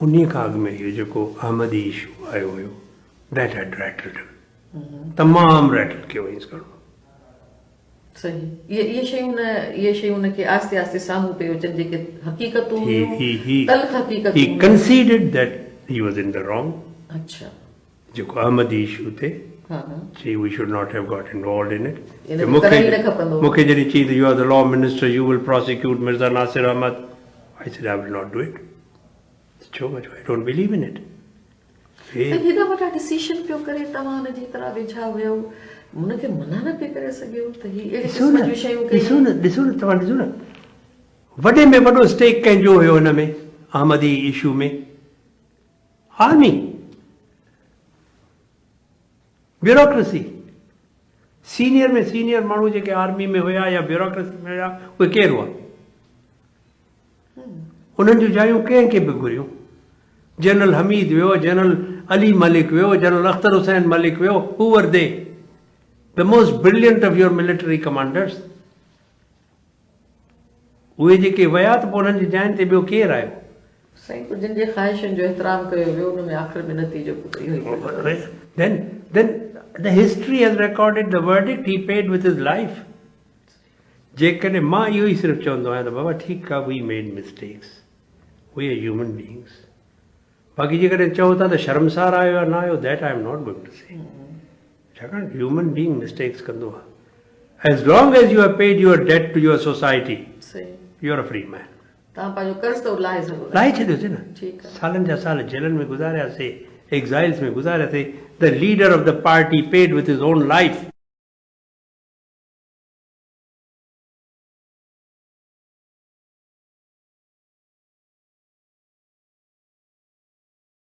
उन्हीं खां अॻु में इहो जेको अहमदी इशू आयो हुयो, दैट हैड रैटल्ड हिम, तमामु रैटल कयो हुयसि घणो। सही ये शयूं उनखे आस्ते आस्ते साम्हूं पियो अचनि जेके हक़ीक़तूं हुयूं, तल्ख़ हक़ीक़तूं। He conceded that he was in the wrong. अच्छा, जेको अहमदी इशू थे, हाँ हाँ, see, we should not have got involved in it. इन में करण ई न खपंदो। मूंखे जॾहिं चई त you are the law minister, you will prosecute Mirza Nasir Ahmad. I said I will not do it. छो I don't believe in it. हेॾा वॾा डिसीजन पियो करे, तव्हां हुनजी तरह वेझा हुयो, हुनखे मना न पियो करे सघियो त ही अहिड़ी क़िस्म जूं शयूं ॾिसो न तव्हां ॾिसो न, वॾे में वॾो स्टेक कंहिंजो हुयो हिन में अहमदी इशू में? Army, bureaucracy. सीनियर में सीनियर माण्हू जेके आर्मी में हुया या ब्यूरोक्रेसी में हुया, उहे केरु हुआ? उन्हनि जूं जायूं कंहिंखे बि घुरियूं। जनरल हमीद वियो, जनरल अली मलिक वियो, जनरल अख्तर हुसैन मलिक वियो। Who were they? The most brilliant of your military commanders. उहे जेके विया त पोइ उन्हनि जी जाइन ते ॿियो केरु आयो? साईं, जिन जे ख़्वाहिशुनि जो एतिराम कयो वियो, उन में आख़िर में नतीजो इहो ई। Then the history has recorded the verdict. He paid with his life. जेकॾहिं मां इहो ई सिर्फ़ु चवंदो आहियां त बाबा ठीकु आहे, we made mistakes. We are human beings. बाक़ी जेकॾहिं चओ था त शर्मसार आयो या न आयो, that I am not going to say. छाकाणि ह्यूमन बीइंग मिस्टेक्स कंदो आहे। As long as you have paid your debt to your society, you are a free man. तव्हां पंहिंजो कर्ज़ त लाहे सघो, लाहे छॾियोसीं न। ठीकु आहे। सालनि जा साल जेलनि में गुज़ारियासीं, एग्ज़ाइल्स में गुज़ारियासीं। The leader of the party paid with his own life.